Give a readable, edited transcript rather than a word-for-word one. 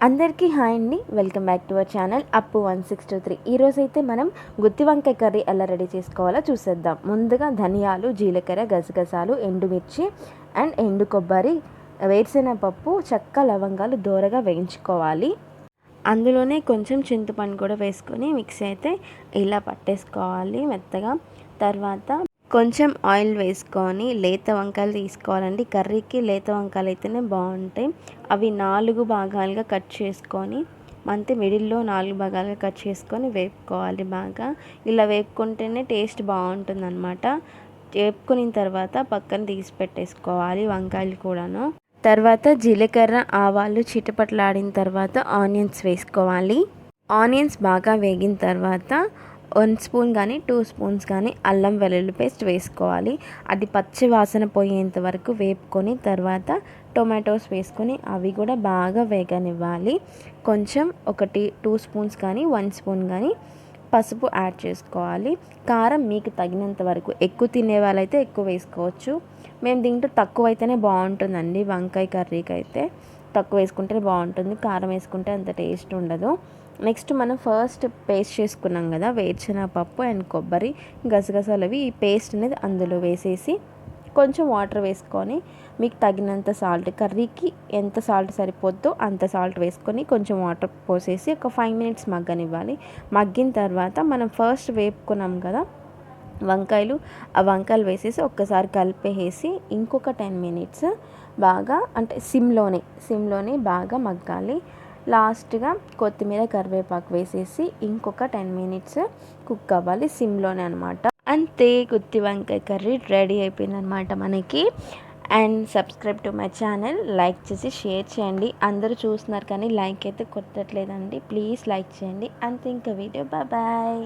అందరికీ హాయ్ అండి, welcome back to our channel అప్పు 1623. ఈరోజైతే మనం గుత్తి వంకాయ కర్రీ ఎలా రెడీ చేసుకోవాలో చూసేద్దాం. ముందుగా ధనియాలు, జీలకర్ర, గసగసాలు, ఎండుమిర్చి అండ్ ఎండు కొబ్బరి, వేరుశెనగపప్పు, చెక్క, లవంగాలు దోరగా వేయించుకోవాలి. అందులోనే కొంచెం చింతపండు కూడా వేసుకొని మిక్సీ అయితే ఇలా పట్టేసుకోవాలి మెత్తగా. తర్వాత కొంచెం ఆయిల్ వేసుకొని లేత వంకాయలు తీసుకోవాలండి. కర్రీకి లేత వంకాయలు అయితేనే బాగుంటాయి. అవి 4 భాగాలుగా కట్ చేసుకొని మిడిల్లో 4 భాగాలుగా కట్ చేసుకొని వేపుకోవాలి బాగా. ఇలా వేపుకుంటేనే టేస్ట్ బాగుంటుంది అనమాట. వేపుకున్న తర్వాత పక్కన తీసి పెట్టేసుకోవాలి వంకాయలు కూడాను. తర్వాత జీలకర్ర, ఆవాలు చిటపట్లాడిన తర్వాత ఆనియన్స్ వేసుకోవాలి. ఆనియన్స్ బాగా వేగిన తర్వాత 1 స్పూన్ కానీ 2 స్పూన్స్ కానీ అల్లం వెల్లుల్లి పేస్ట్ వేసుకోవాలి. అది పచ్చి వాసన పోయేంత వరకు వేపుకొని తర్వాత టొమాటోస్ వేసుకొని అవి కూడా బాగా వేగనివ్వాలి. కొంచెం 2 స్పూన్స్ కానీ 1 స్పూన్ కానీ పసుపు యాడ్ చేసుకోవాలి. కారం మీకు తగినంత వరకు, ఎక్కువ తినే వాళ్ళైతే ఎక్కువ వేసుకోవచ్చు. మేము దీంట్లో తక్కువ అయితేనే బాగుంటుందండి. వంకాయ కర్రీకి అయితే తక్కువ వేసుకుంటే బాగుంటుంది, కారం వేసుకుంటే అంత టేస్ట్ ఉండదు. నెక్స్ట్ మనం ఫస్ట్ పేస్ట్ చేసుకున్నాం కదా, వేరుశెనగపప్పు అండ్ కొబ్బరి, గసగసాలవి, ఈ పేస్ట్ అనేది అందులో వేసేసి కొంచెం వాటర్ వేసుకొని మీకు తగినంత సాల్ట్, కర్రీకి ఎంత సాల్ట్ సరిపోద్దో అంత సాల్ట్ వేసుకొని కొంచెం వాటర్ పోసేసి ఒక 5 మినిట్స్ మగ్గనివ్వాలి. మగ్గిన తర్వాత మనం ఫస్ట్ వేపుకున్నాం కదా వంకాయలు, ఆ వంకాయలు వేసేసి ఒక్కసారి కలిపేసి ఇంకొక 10 మినిట్స్ బాగా, అంటే సిమ్లోనే బాగా మగ్గాలి. లాస్ట్గా కొత్తిమీర, కరివేపాకు వేసేసి ఇంకొక 10 మినిట్స్ కుక్ అవ్వాలి సిమ్లోనే అనమాట. అంతే, గుత్తి వంకాయ కర్రీ రెడీ అయిపోయింది అనమాట మనకి. And subscribe to my channel, like చేసి షేర్ చేయండి. అందరూ చూస్తున్నారు కానీ లైక్ అయితే కొట్టట్లేదండి, ప్లీజ్ లైక్ చేయండి. అంతే, ఇంకా వీడియో బాయ్.